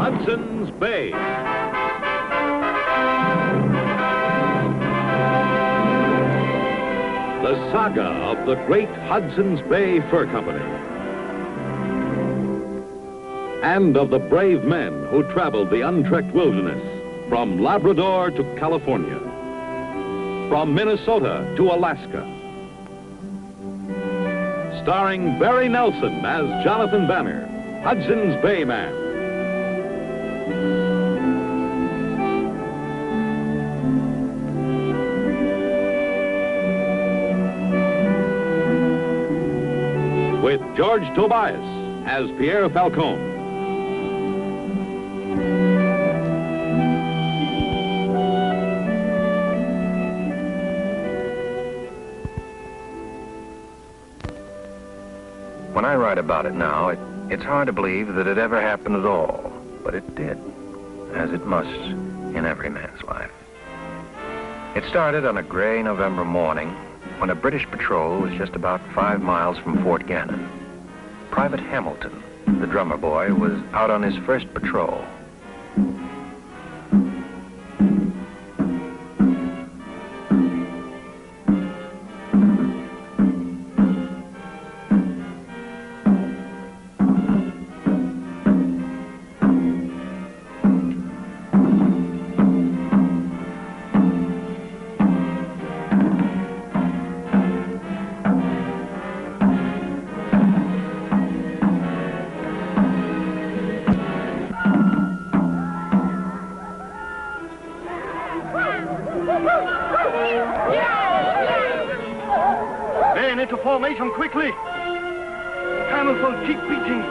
Hudson's Bay. The saga of the great Hudson's Bay Fur Company. And of the brave men who traveled the untrekked wilderness from Labrador to California, from Minnesota to Alaska. Starring Barry Nelson as Jonathan Banner, Hudson's Bay Man. With George Tobias as Pierre Falcone. When I write about it now, it's hard to believe that it ever happened at all. But it did, as it must in every man's life. It started on a gray November morning when a British patrol was just about 5 miles from Fort Gannon. Private Hamilton, the drummer boy, was out on his first patrol. Men into formation quickly. Hamilton, keep beating.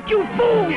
You fool!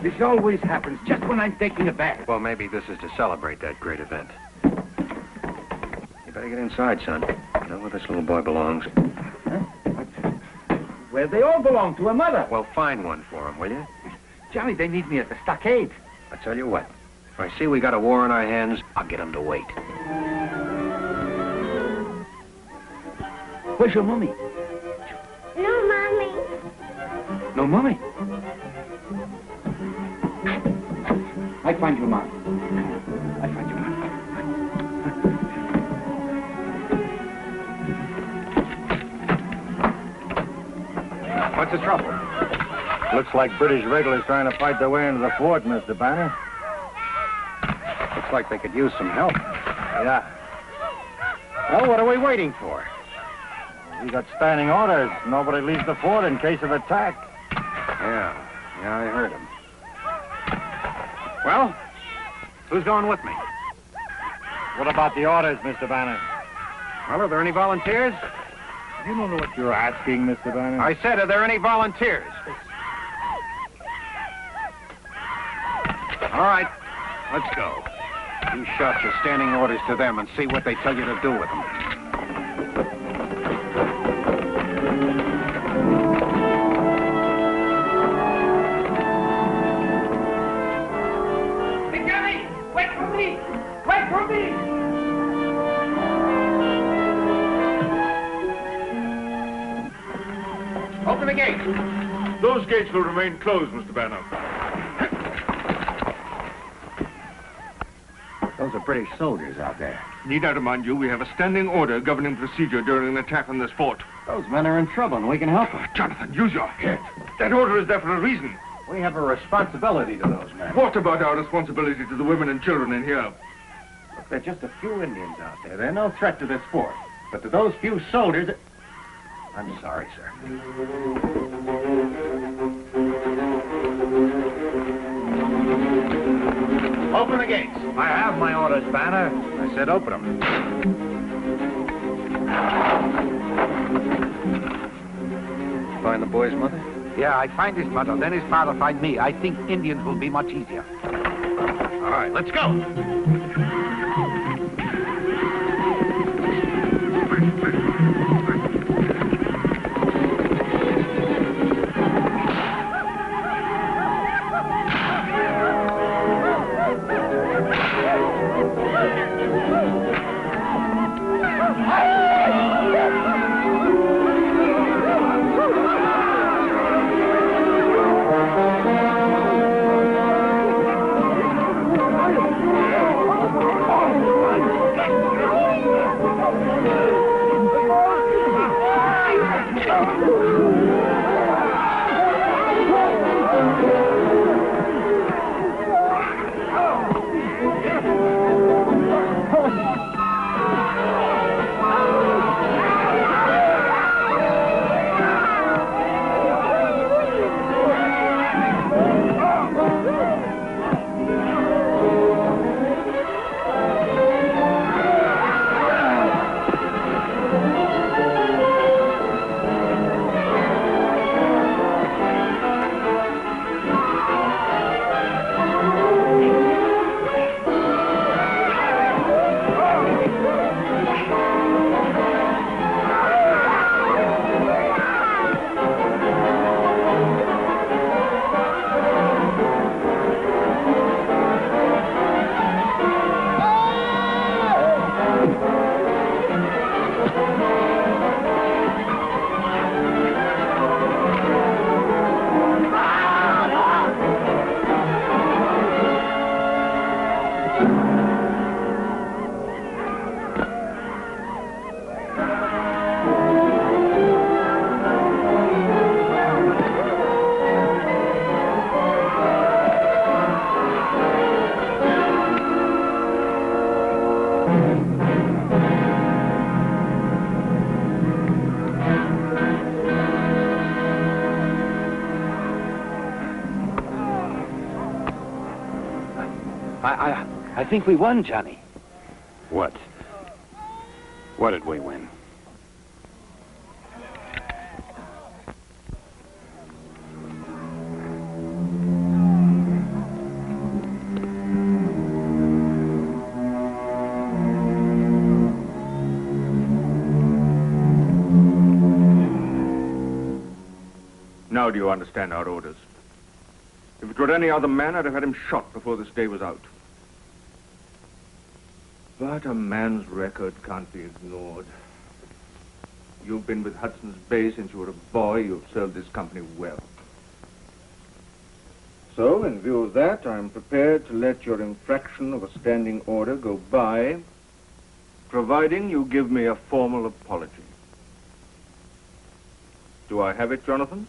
This always happens, just when I'm taking a bath. Well, maybe this is to celebrate that great event. You better get inside, son. You know where this little boy belongs. Huh? Well, they all belong to a mother. Well, find one for him, will you? Johnny, they need me at the stockade. I tell you what, if I see we got a war on our hands, I'll get them to wait. Where's your mommy? No, Mommy. No mommy? I find your mom. I find your mom. What's the trouble? Looks like British regulars trying to fight their way into the fort, Mr. Banner. Looks like they could use some help. Yeah. Well, what are we waiting for? We got standing orders. Nobody leaves the fort in case of attack. Yeah, I heard him. Well, who's going with me? What about the orders, Mr. Banner? Well, are there any volunteers? You don't know what you're asking, Mr. Banner. I said, are there any volunteers? All right, let's go. You shout your standing orders to them and see what they tell you to do with them. Hey, Johnny! Wait for me! Wait for me! Open the gates. Those gates will remain closed, Mr. Banner. Those are British soldiers out there. Need I remind you, we have a standing order governing procedure during an attack on this fort. Those men are in trouble, and we can help them. Jonathan, use your head. That order is there for a reason. We have a responsibility to those men. What about our responsibility to the women and children in here? Look, there are just a few Indians out there. They're no threat to this fort. But to those few soldiers... I'm sorry, sir. Open the gates. I have my orders, Banner. I said open them. Find the boy's mother? Yeah, I find his mother, then his father find me. I think Indians will be much easier. All right, let's go. I think we won, Johnny. What? What did we win? Now do you understand our orders? If it were any other man, I'd have had him shot before this day was out. But a man's record can't be ignored. You've been with Hudson's Bay since you were a boy. You've served this company well. So, in view of that, I'm prepared to let your infraction of a standing order go by, providing you give me a formal apology. Do I have it, Jonathan?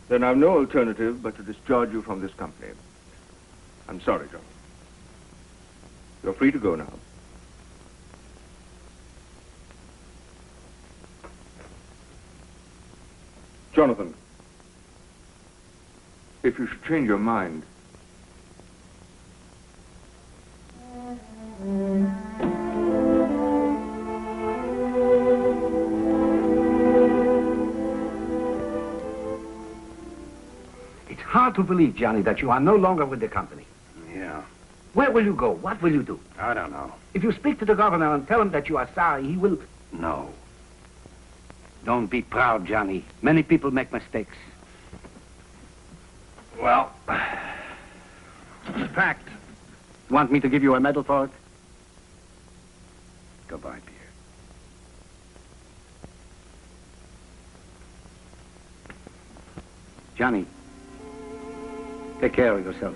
Then I've no alternative but to discharge you from this company. I'm sorry, Jonathan. You're free to go now. Jonathan, if you should change your mind, It's hard to believe, Johnny, that you are no longer with the company. Yeah, Where will you go? What will you do? I don't know. If you speak to the governor and tell him that you are sorry, he will... No. Don't be proud, Johnny. Many people make mistakes. Well, it's packed. Want me to give you a medal for it? Goodbye, Pierre. Johnny, take care of yourself.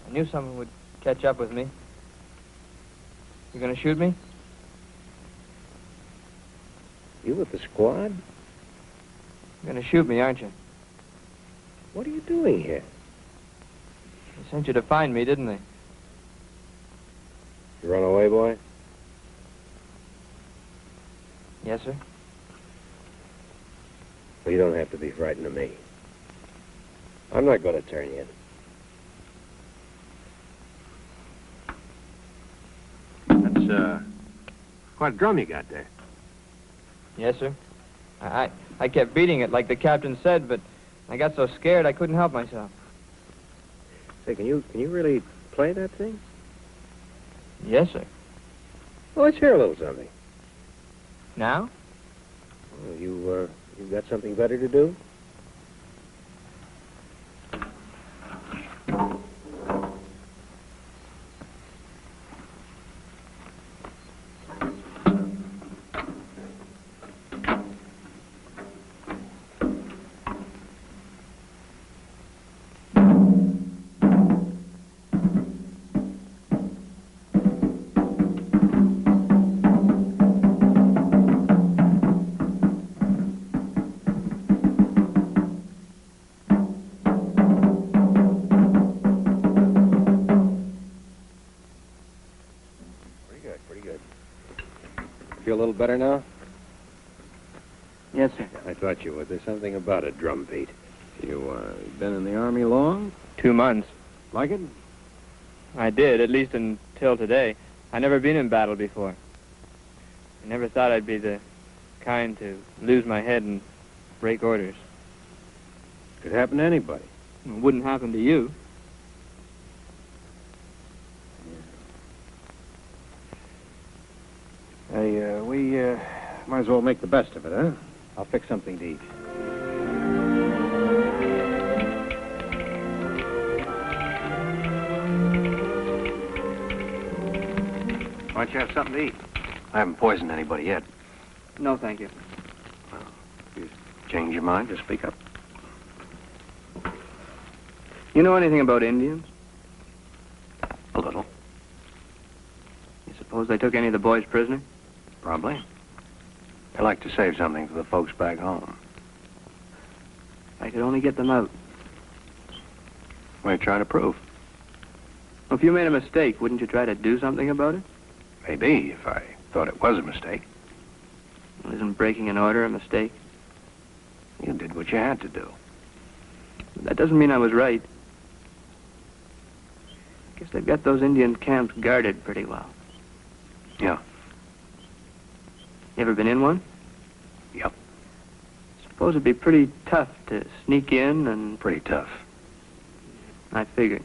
I knew someone would catch up with me. You gonna shoot me? You with the squad? You're gonna shoot me, aren't you? What are you doing here? They sent you to find me, didn't they? You run away, boy? Yes, sir. Well, you don't have to be frightened of me. I'm not going to turn you in. That's, quite a drum you got there. Yes, sir. I kept beating it like the captain said, but I got so scared I couldn't help myself. Say, can you really play that thing? Yes, sir. Well, let's hear a little something. Now? Well, you've got something better to do? You a little better now? Yes, sir. I thought you would. There's something about it, Drum Pete. You, been in the Army long? 2 months. Like it? I did, at least until today. I never been in battle before. I never thought I'd be the kind to lose my head and break orders. Could happen to anybody. It wouldn't happen to you. Hey, we, might as well make the best of it, huh? I'll fix something to eat. Why don't you have something to eat? I haven't poisoned anybody yet. No, thank you. Well, if you change your mind, just speak up. You know anything about Indians? A little, You suppose they took any of the boys prisoner? probably. They like to save something for the folks back home. If I could only get them out. What are you trying to prove? Well, if you made a mistake, wouldn't you try to do something about it? Maybe, if I thought it was a mistake. Well, isn't breaking an order a mistake? You did what you had to do. That doesn't mean I was right. I guess they've got those Indian camps guarded pretty well. Yeah. You ever been in one? Yep. Suppose it'd be pretty tough to sneak in and... Pretty tough. I figured.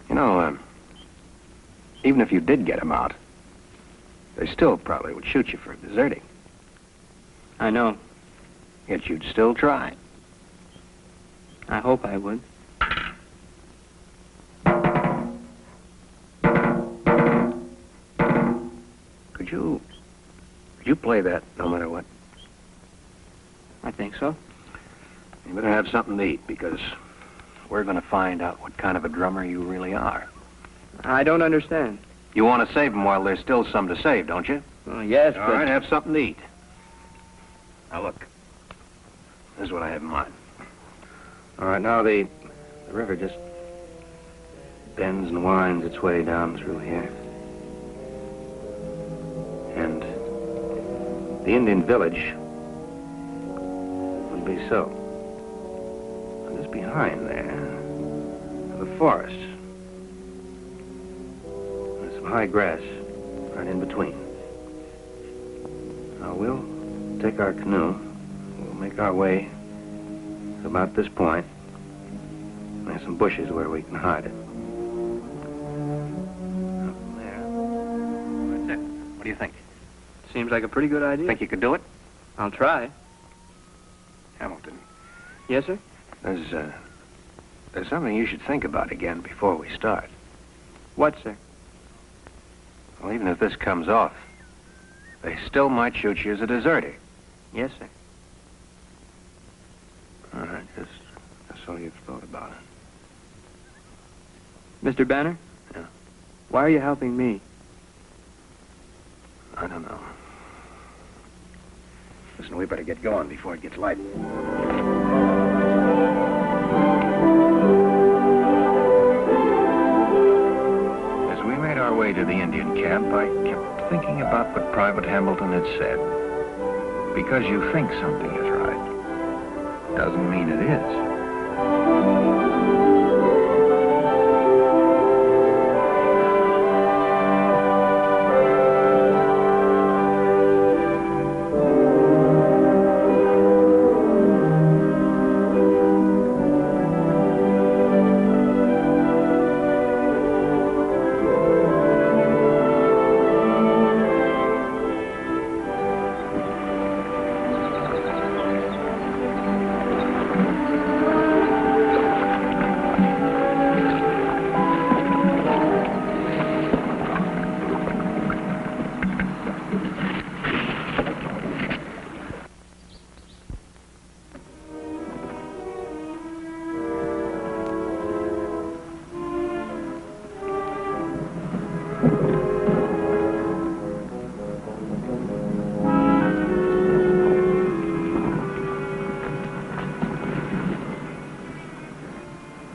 You know, even if you did get them out, they still probably would shoot you for deserting. I know. Yet you'd still try. I hope I would. Could you play that no matter what? I think so. You better have something to eat, because we're going to find out what kind of a drummer you really are. I don't understand. You want to save them while there's still some to save, don't you? Well, yes, All but... right, have something to eat. Now, look. This is what I have in mind. All right, now the river just bends and winds its way down through here. And the Indian village would be so. And just behind there, the forest. There's some high grass right in between. Now, we'll take our canoe. We'll make our way to about this point. There's some bushes where we can hide it. Up there. That's it. What do you think? Seems like a pretty good idea. Think you could do it? I'll try. Hamilton, Yes, sir? there's something you should think about again before we start. What, sir? Well, even if this comes off, they still might shoot you as a deserter. Yes, sir. All right, just so you've thought about it. Mr. Banner? Yeah? Why are you helping me? I don't know. Listen, we better get going before it gets light. As we made our way to the Indian camp, I kept thinking about what Private Hamilton had said. Because you think something is right, doesn't mean it is.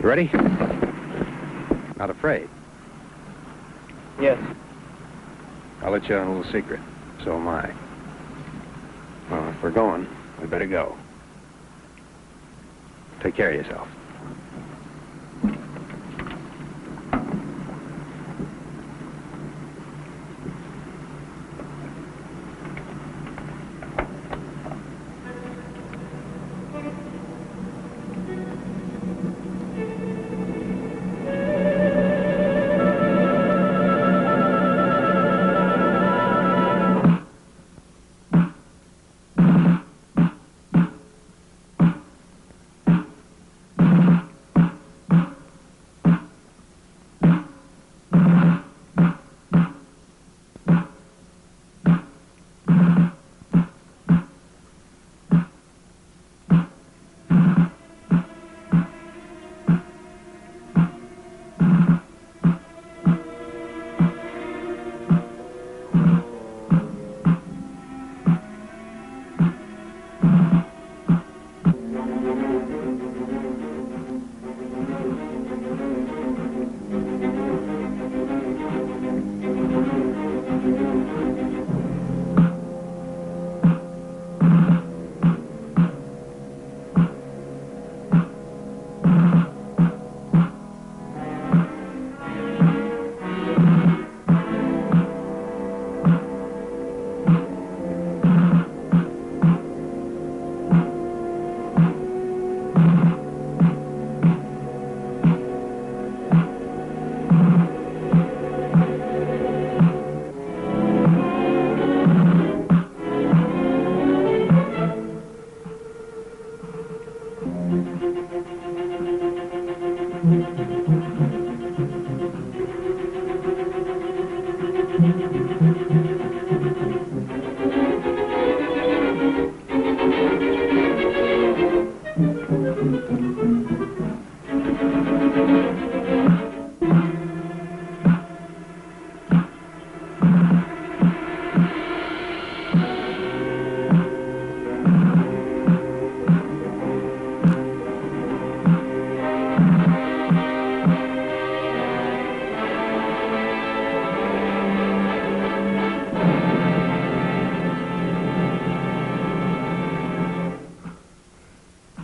You ready? Not afraid. Yes. I'll let you in a little secret. So am I. Well, if we're going, we better go. Take care of yourself.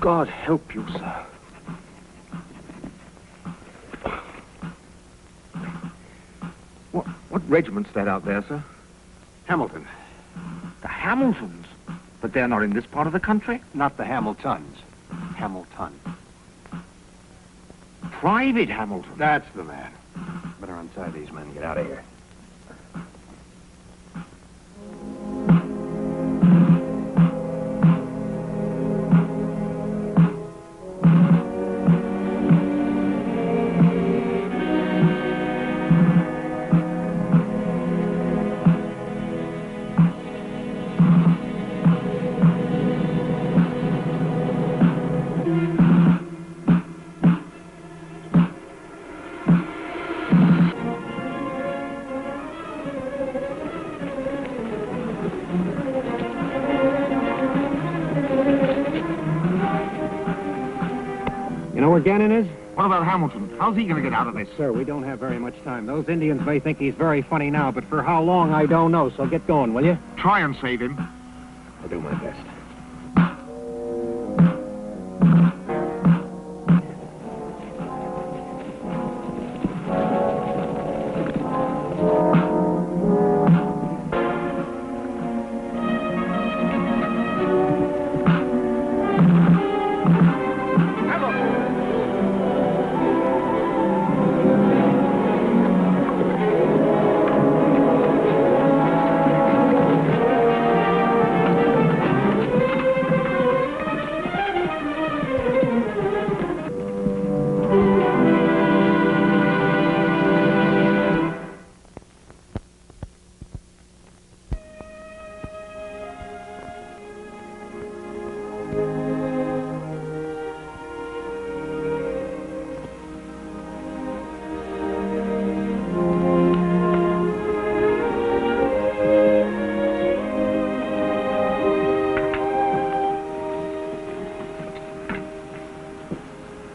God help you, sir. What regiment's that out there, sir? Hamilton. The Hamiltons? But they're not in this part of the country? Not the Hamiltons. Hamilton. Private Hamilton? That's the man. Better untie these men and get out of here. Gannon is? What about Hamilton? How's he going to get out of this? Sir, we don't have very much time. Those Indians may think he's very funny now, but for how long, I don't know, so get going, will you? Try and save him. I'll do my best.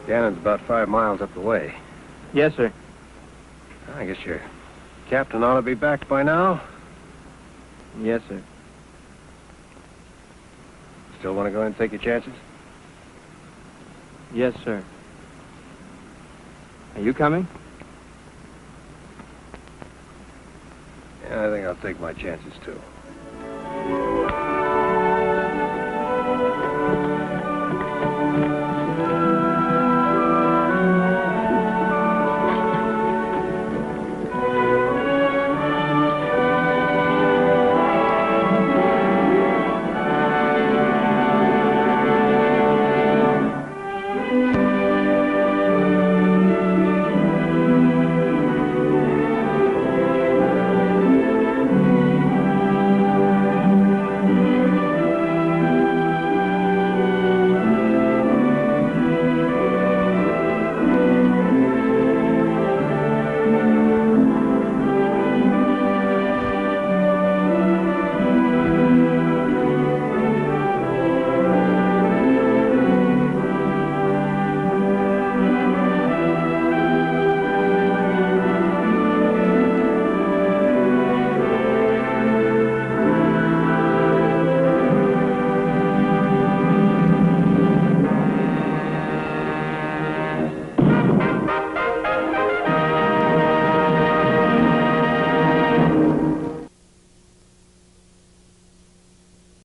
Cannon's about 5 miles up the way. Yes, sir. I guess your captain ought to be back by now. Yes, sir. Still want to go in and take your chances? Yes, sir. Are you coming? Yeah, I think I'll take my chances, too.